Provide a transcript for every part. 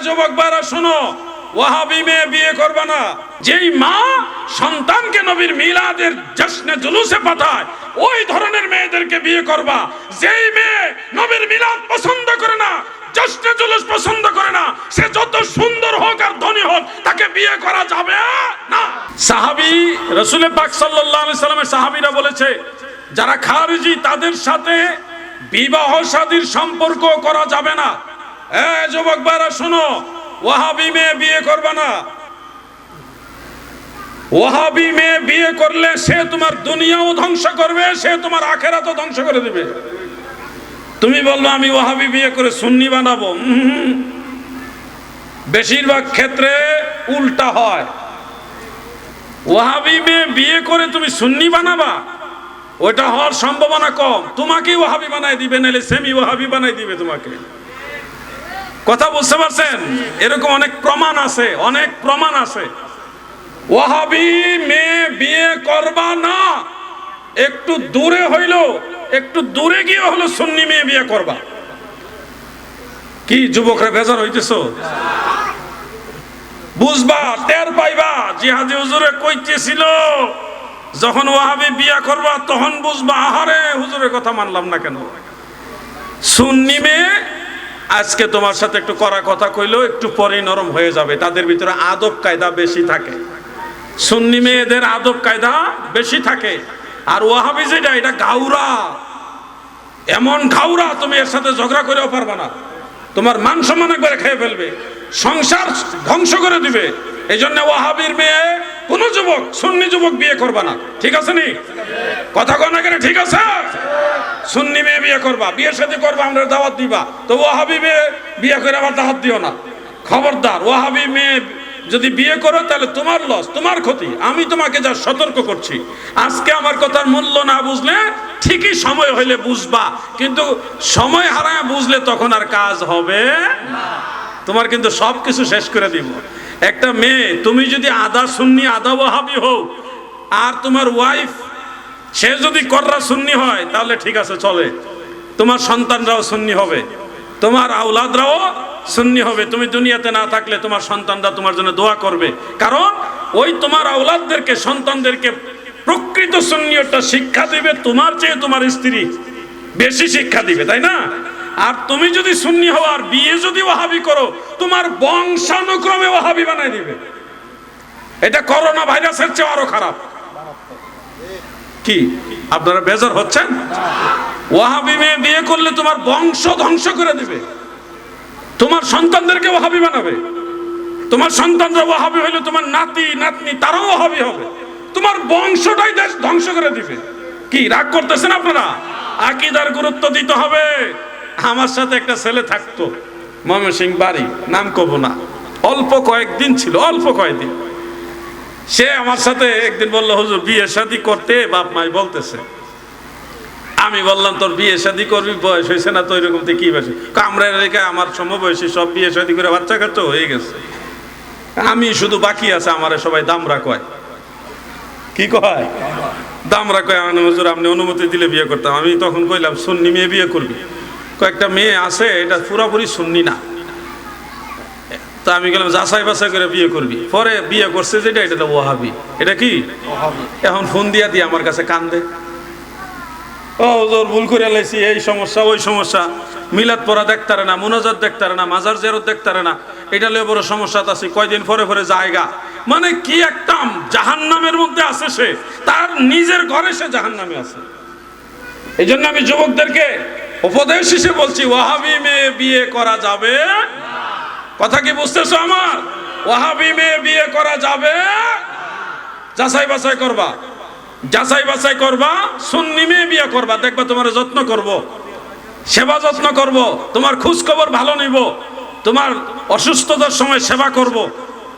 যুবক ভাইরা শোনো, ওয়াহাবি মেয়ে বিয়ে করবে না। যেই মা সন্তানকে নবীর মিলাদের জশ্নে জুলুসে পাঠায়, ওই ধরনের মেয়েদেরকে বিয়ে করবা। যেই মেয়ে নবীর মিলাদ পছন্দ করে না, জশ্নে জুলুস পছন্দ করে না, সে যত সুন্দর হোক আর ধনী হোক, তাকে বিয়ে করা যাবে না। সাহাবী রাসূল পাক সাল্লাল্লাহু আলাইহি সাল্লামের সাহাবীরা বলেছে, যারা খারিজি তাদের সাথে বিবাহ শাদীর সম্পর্ক করা যাবে না। যুবক ভাইরা শোনো, ওয়াহাবি মেয়ে বিয়ে করবে না। ওয়াহাবি মেয়ে বিয়ে করলে সে তোমার দুনিয়াও ধ্বংস করবে, সে তোমার আখিরাতও ধ্বংস করে দিবে। তুমি বললো আমি ওয়াহাবি বিয়ে করে সুন্নি বানাবো, বেশিরভাগ ক্ষেত্রে উল্টা হয়। ওয়াহাবি মেয়ে বিয়ে করে তুমি সুন্নি বানাবা, ওটা হওয়ার সম্ভাবনা কম। তোমাকেই ওয়াহাবি বানাই দিবে, নাহলে সেমি ওয়াহাবি বানাই দিবে তোমাকে। কথা বুঝতে পারছেন? এরকম অনেক প্রমাণ আছে, অনেক প্রমাণ আছে। ওয়াহাবি মেয়ে বিয়ে করবা না, একটু দূরে হইলো, একটু দূরে গিয়ে হলো সুন্নি মেয়ে বিয়ে করবা। কি যুবকরা বেজার হইতেছো? বুঝবা, টের পাইবা। জিহাদি হুজুরে কইতেছিল, যখন ওয়াহাবি বিয়ে করবা তখন বুঝবা, আহারে হুজুরের কথা মানলাম না কেন। সুন্নি মেয়ে আজকে তোমার সাথে একটু কড়া কথা কইলো, একটু পরেই নরম হয়ে যাবে। তাদের ভিতরে আদব কায়দা বেশি থাকে, সুন্নি মেয়েদের আদব কায়দা বেশি থাকে। আর ওয়াহাবি যেটা, এটা ঘাউরা, এমন ঘাউরা তুমি এর সাথে ঝগড়া করেও পারবা না। তোমার মান সম্মান একবারে খেয়ে ফেলবে, সংসার ধ্বংস করে দিবে। এই জন্য ওয়াহাবির মেয়ে কোন যুবক, সুন্নি যুবক বিয়ে করবা না। ঠিক আছে নি? কথা কন না কেন? ঠিক আছে? সুন্নি মেয়ে বিয়ে করবা, বিয়ের সাথে করবা, আমরা দাওয়াত দিবা। তো ওয়াহাবি মেয়ে বিয়ে করে আবার দাওয়াত দিও না, খবরদার। ওয়াহাবি মেয়ে যদি বিয়ে করো তাহলে তোমার লস, তোমার ক্ষতি। আমি তোমাকে যা সতর্ক করছি, আজকে আমার কথার মূল্য না বুঝলে ঠিকই সময় হইলে বুঝবা, কিন্তু সময় হারায় বুঝলে তখন আর কাজ হবে না। তোমার কিন্তু সবকিছু শেষ করে দিব। একটা মেয়ে, তুমি যদি আধা সুন্নি আধা ওয়াহাবি হও, আর তোমার ওয়াইফ সে যদি কররা সুন্নি হয়, তাহলে ঠিক আছে, চলে। তোমার সন্তানরাও সুন্নি হবে, তোমার আওলাদরাও সুন্নি হবে। তুমি দুনিয়াতে না থাকলে তোমার সন্তানরা তোমার জন্য দোয়া করবে, কারণ ওই তোমার আওলাদদেরকে, সন্তানদেরকে প্রকৃত সুন্নিয়তটা শিক্ষা দিবে তোমার চেয়ে তোমার স্ত্রী বেশি শিক্ষা দিবে, তাই না? আর তুমি যদি সুন্নি হও আর বিয়ে যদি ওয়াহাবি করো, তোমার বংশানুক্রমে ওয়াহাবি বানাই দিবে। এটা করোনা ভাইরাসের চেয়ে আরো খারাপ। কি আপনারা বেজার হচ্ছেন? ওয়াহাবি মেয়ে বিয়ে করলে তোমার বংশ ধ্বংস করে দিবে, তোমার সন্তানদেরকে ওয়াহাবি বানাবে। তোমার সন্তানরা ওয়াহাবি হইলে তোমার নাতি নাতনি তারাও ওয়াহাবি হবে, তোমার বংশটাই দেশ ধ্বংস করে দিবে। কি রাগ করতেছেন আপনারা? আকীদার গুরুত্ব দিতে হবে। আমার সাথে একটা ছেলে থাকতো, ময়মনসিংহ বাড়ি, নাম কব না, অল্প কয়েকদিন ছিল, অল্প কয়েকদিন। সে আমার সাথে একদিন বললো, হুজুর বিয়ে শাদী করতে বাপ মাই বলতেছে। আমি বললাম, তোর বিয়ে শাদী করবি, বয়স হয়েছে না তো, এরকম কি বয়স? আমরা এলাকায় আমার সমবয়সী সব বিয়ে শাদী করে বাচ্চা কাচ্চা হয়ে গেছে, আমি শুধু বাকি আছে। আমার সবাই দামরা কয়। কি কয়? দামরা কয়। আমি হুজুর আপনি অনুমতি দিলে বিয়ে করতাম। আমি তখন কইলাম, সুন্নি মেয়ে বিয়ে করবি? কয়েকটা মেয়ে আছে, এটা পুরাপুরি সুন্নি না। তা আমি গেলাম, যাচাই বাছাই করে বিয়ে করবি। পরে বিয়ে করছে যেটা, এটা তো ওয়াহাবি। এটা কি? এখন ফোন দিয়া দিয়ে আমার কাছে কান্দে, ও হুজুর ভুল করে লাইছি, এই সমস্যা ওই সমস্যা, মিলাদ পড়া দেখতারে না, মুনাজাত দেখতারে না, মাজার জিয়ারত দেখতারে না, এটা লয়ে বড় সমস্যা আছে। কয়দিন পরে পরে জায়গা, মানে কি একটা জাহান্নামের মধ্যে আছে সে, তার নিজের ঘরে সে জাহান্নামে আছে। এই জন্য আমি যুবকদেরকে উপদেশ হিসেবে বলছি, ওয়াহাবি মেয়ে বিয়ে করা যাবে। কথা কি বুঝতেছো আমার? ওয়াহাবি মেয়ে বিয়ে করা যাবে। যাচাই বাছাই করবা, যাচাই বাছাই করবা, সুন্নি মেয়ে বিয়ে করবা। দেখবা তোমার যত্ন করব, সেবা যত্ন করব, তোমার খোঁজ খবর ভালো নিব, তোমার অসুস্থতার সময় সেবা করব,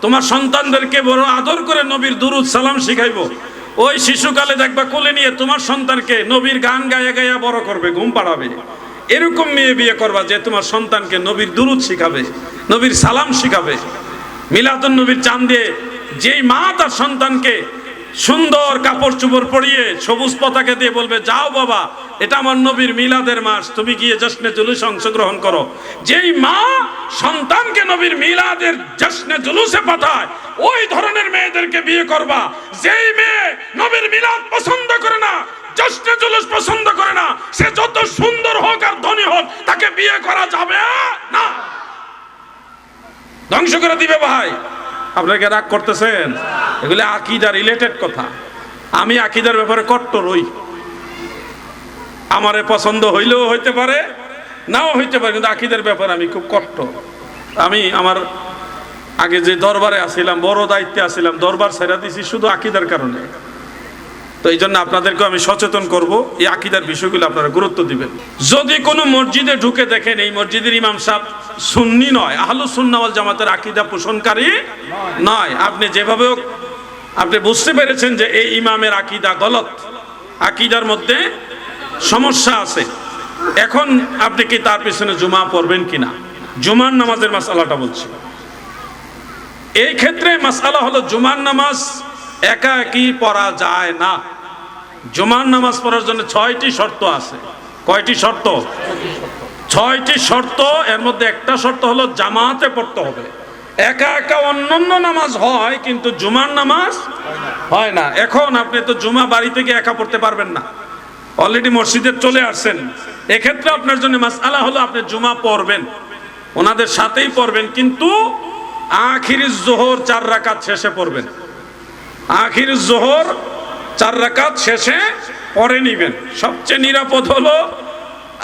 তোমার সন্তানদেরকে বড় আদর করে নবীর দুরুদ সালাম শিখাইব। ওই শিশুকালে দেখবা কোলে নিয়ে তোমার সন্তানকে নবীর গান গায়া গায়া বড় করবে, ঘুম পাড়াবে। এরকম মেয়ে বিয়ে করবা যে তোমার সন্তানকে নবীর দুরুদ শিখাবে, নবীর সালাম শিখাবে। মিলাদুন নবীর চাঁদ দিয়ে যেই মা তার সন্তানকে সুন্দর কাপড় চোপড় পরিয়ে সবুজ পতাকা দিয়ে বলবে, যাও বাবা, এটা আমার নবীর মিলাদের মাস, তুমি গিয়ে জশ্নে জুলুসে অংশগ্রহণ করো। যেই মা সন্তানকে নবীর মিলাদের জশ্নে জুলুসে পাঠায়, ওই ধরনের মেয়েদেরকে বিয়ে করবা। যেই মেয়ে নবীর মিলাদ পছন্দ করে না, জশ্নে জুলুস পছন্দ করে না, সে যত সুন্দর হোক আর ধনী হোক, তাকে বিয়ে করা যাবে না। ধ্বংস করে দিবে ভাই। আপনাকে রাগ করতেছেন? এগুলো আকীদা রিলেটেড কথা। আমি আকীদার ব্যাপারে কট্টর হই। আমারে পছন্দ হইলেও হইতে পারে, নাও হইতে পারে, কিন্তু আকীদার ব্যাপারে আমি খুব কট্টর। আমি আমার আগে যে দরবারে আসছিলাম, বড় দায়িত্বে আসছিলাম, দরবার ছেড়ে দিছি শুধু আকীদার কারণে। তো এই জন্য আপনাদেরকে আমি সচেতন করব, এই আকীদার বিষয়গুলো আপনারা গুরুত্ব দিবেন। যদি কোনো মসজিদে ঢুকে দেখেন এই মসজিদের ইমাম সাহেব সুন্নি নয়, আহলুস সুন্নাহ ওয়াল জামাতের আকীদা পোষণকারী নয়, আপনি যেভাবে হোক আপনি বুঝতে পেরেছেন যে এই ইমামের আকীদা গলত, আকীদার মধ্যে সমস্যা আছে। এখন আপনি কি তার পিছনে জুমা পড়বেন কিনা? জুমার নামাজের মাসআলাটা বলছি। এই ক্ষেত্রে মাসআলা হলো, জুমার নামাজ একা একই পড়া যায় না। জুমার নামাজ পড়ার জন্য 6টি শর্ত আছে। কয়টি শর্ত? 6টি শর্ত। এর মধ্যে একটা শর্ত হলো জামাতে পড়তে হবে। একা একা অন্যান্য নামাজ হয়, কিন্তু জুমার নামাজ হয় না। এখন আপনি তো জুমা বাড়ি থেকে একা পড়তে পারবেন না, অলরেডি মসজিদে চলে আসছেন। এক্ষেত্রে আপনার জন্য মাসআলা হলো, আপনি জুমা পড়বেন, ওনাদের সাথেই পড়বেন, কিন্তু আখিরি জোহর 4 রাকাত শেষে পড়বেন। আখির জোহর 4 রাকাত শেষে পড়ে নিবেন। সবচেয়ে নিরাপদ হলো,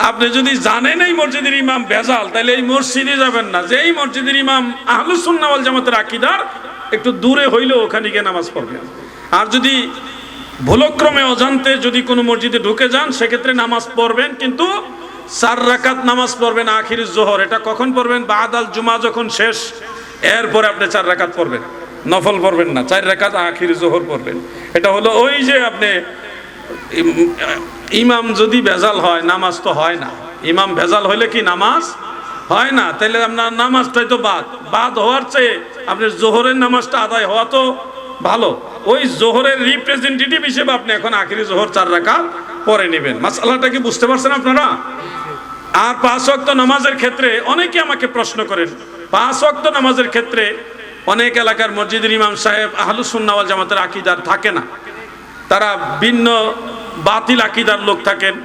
আপনি যদি জানেন এই মসজিদের ইমাম ভেজাল, তাহলে এই মসজিদে যাবেন না। যে এই মসজিদের ইমাম আহলুস সুন্নাহ ওয়াল জামাতের আকীদার, একটু দূরে হইলেও ওখানে গিয়ে নামাজ পড়বেন। আর যদি ভুলক্রমে অজান্তে যদি কোনো মসজিদে ঢুকে যান, সেক্ষেত্রে নামাজ পড়বেন, কিন্তু 4 রাকাত নামাজ পড়বেন আখির জোহর। এটা কখন পড়বেন? বাদাল জুমা যখন শেষ, এরপরে আপনি 4 রাকাত পড়বেন, নফল পড়বেন না, 4 রাকাত আখির জোহর পড়বেন। এটা হলো ওই যে আপনি ইমাম যদি ভেজাল হয়, নামাজ তো হয় না। ইমাম ভেজাল হইলে কি নামাজ হয় না? তাহলে আপনার নামাজটাই তো বাদ হওয়ার চেয়ে আপনার জোহরের নামাজটা আদায় হওয়া তো ভালো। ওই জোহরের রিপ্রেজেন্টেটিভ হিসেবে আপনি এখন আখিরি জোহর 4 রাকাত পড়ে নেবেন। মাসআলাটা কি বুঝতে পারছেন আপনারা? আর 5 ওয়াক্ত নামাজের ক্ষেত্রে অনেকে আমাকে প্রশ্ন করেন, 5 ওয়াক্ত নামাজের ক্ষেত্রে অনেক এলাকার মসজিদের ইমাম সাহেব আহলুস সুন্নাহ ওয়াল জামাতের আকীদার থাকে না, তারা ভিন্ন বাতিল আকীদার লোক থাকেন।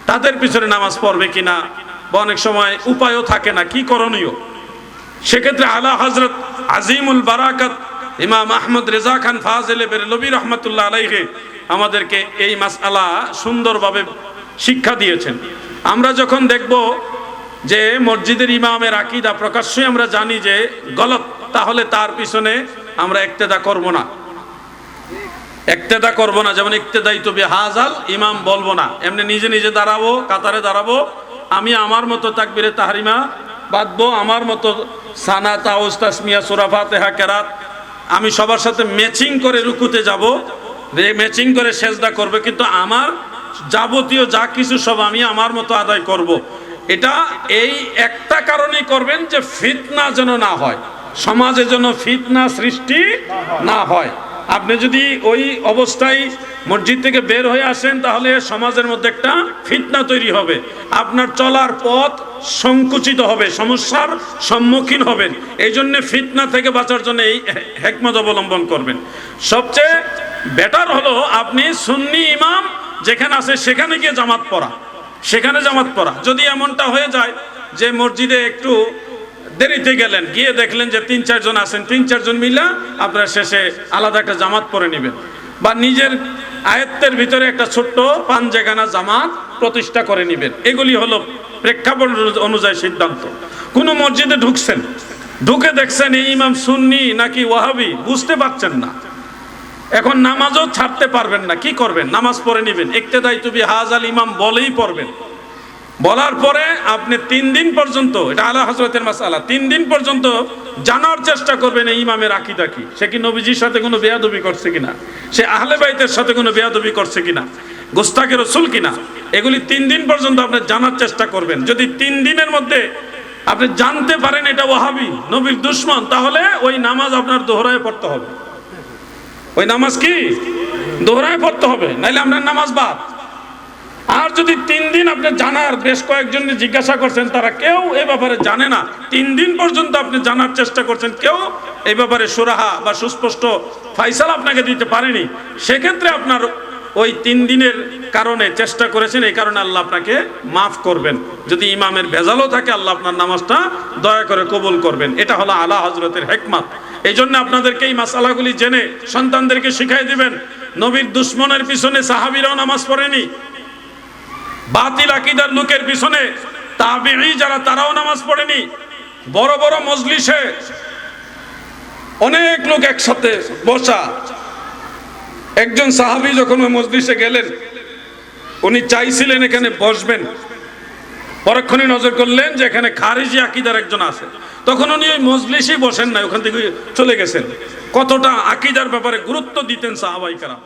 তাদের পিছনে নামাজ পড়বে কিনা, বা অনেক সময় উপায়ও থাকে না, কি করণীয়? সেক্ষেত্রে আলা হযরত আজিমুল বারাকাত ইমাম আহমদ রেজা খান ফাজিলে বেরলভী রহমাতুল্লাহ আলাইহি আমাদেরকে এই মাসআলা সুন্দরভাবে শিক্ষা দিয়েছেন। আমরা যখন দেখব যে মসজিদের ইমামের আকীদা প্রকাশ্যই আমরা জানি যে গলত, তাহলে তার পিছনে আমরা ইক্তেদা করব না। ইক্তেদা করব না, যেমন ইক্তেদাইতু বিহাযাল ইমাম বলবো না, এমনি নিজে নিজে দাঁড়াবো, কাতারে দাঁড়াবো, আমি আমার মতো তাকবীরে তাহরিমা বাঁধবো, আমার মতো সানা তাউজ তাসমিয়া সূরা ফাতিহা কেরাত, আমি সবার সাথে ম্যাচিং করে রুকুতে যাব, ম্যাচিং করে সেজদা করবে, কিন্তু আমার যাবতীয় যা কিছু সব আমি আমার মতো আদায় করব। এটা এই একটা কারণেই করবেন যে ফিতনা যেন না হয়, সমাজে যেন ফিতনা সৃষ্টি না হয়। আপনি যদি ওই অবস্থায় মসজিদ থেকে বের হয়ে আসেন, তাহলে সমাজের মধ্যে একটা ফিতনা তৈরি হবে, আপনার চলার পথ সংকুচিত হবে, সমস্যার সম্মুখীন হবেন। এই জন্য ফিতনা থেকে বাঁচার জন্য এই হিকমত অবলম্বন করবেন। সবচেয়ে বেটার হলো আপনি সুন্নি ইমাম যেখানে আছে সেখানে গিয়ে জামাত পড়া, সেখানে জামাত পড়া। যদি এমনটা হয়ে যায় যে মসজিদে একটু দেরিতে গেলেন, গিয়ে দেখলেন যে 3-4 জন আছেন, 3-4 জন মিলা আপনারা শেষে আলাদা একটা জামাত পড়ে নেবেন, বা নিজের আয়ত্তের ভিতরে একটা ছোট্ট পাঞ্জেখানা জামাত প্রতিষ্ঠা করে নেবেন। এগুলি হলো প্রেক্ষাপট অনুযায়ী সিদ্ধান্ত। কোন মসজিদে ঢুকছেন, ঢুকে দেখছেন এই ইমাম সুন্নি নাকি ওয়াহাবি, বুঝতে পারছেন না, এখন নামাজও ছাড়তে পারবেন না, কি করবেন? নামাজ পড়ে নেবেন, ইক্তেদাইতু বিহাযাল ইমাম বলেই পড়বেন। বলার পরে আপনি 3 দিন পর্যন্ত, এটা আলা হযরতের মাসআলা, 3 দিন পর্যন্ত জানার চেষ্টা করবেন এই ইমামের আকীদা কি, সে কি নবীজির সাথে কোনো বেয়াদবি করছে কিনা, সে আহলে বাইতের সাথে কোনো বেয়াদবি করছে কিনা, গোস্তাকে রাসূল কিনা। এগুলি 3 দিন পর্যন্ত আপনি জানার চেষ্টা করবেন। যদি 3 দিনের মধ্যে আপনি জানতে পারেন এটা ওয়াহাবি, নবীর দুশমন, তাহলে ওই নামাজ আপনার দোহরায় পড়তে হবে। ওই নামাজ কি দোহরায় পড়তে হবে, নাইলে আপনার নামাজ বাদ। আর যদি 3 দিন আপনি জানার, বেশ কয়েকজন জিজ্ঞাসা করছেন, তারা কেউ এই ব্যাপারে জানে না, 3 দিন পর্যন্ত আপনি জানার চেষ্টা করছেন, কেউ এই ব্যাপারে সুরাহা বা সুস্পষ্ট ফাইসালা আপনাকে দিতে পারেনি, সেক্ষেত্রে আপনার ওই 3 দিনের কারণে চেষ্টা করেছেন, এই কারণে আল্লাহ আপনাকে মাফ করবেন। যদি ইমামের ভেজালও থাকে, আল্লাহ আপনার নামাজটা দয়া করে কবুল করবেন। এটা হলো আলা হযরতের হিকমত। এই জন্য আপনাদেরকে এই মাসালাগুলি জেনে সন্তানদেরকে শিখাই দিবেন। নবীর দুশ্মনের পিছনে সাহাবীরাও নামাজ পড়েনি, বাতিল আকীদার লোকের পিছনে তাবেঈ যারা, তারাও নামাজ পড়েনি। বড় বড় মজলিসে অনেক লোক একসাথে বসা, একজন সাহাবী যখন ওই মজলিসে গেলেন, উনি চাইছিলেন এখানে বসবেন, পরক্ষণে নজর করলেন যে এখানে খারিজি আকীদার একজন আছে, তখন উনি ওই মজলিসেই বসেন না, ওখান থেকে চলে গেছেন। কতটা আকীদার ব্যাপারে গুরুত্ব দিতেন সাহাবায়ে কেরাম।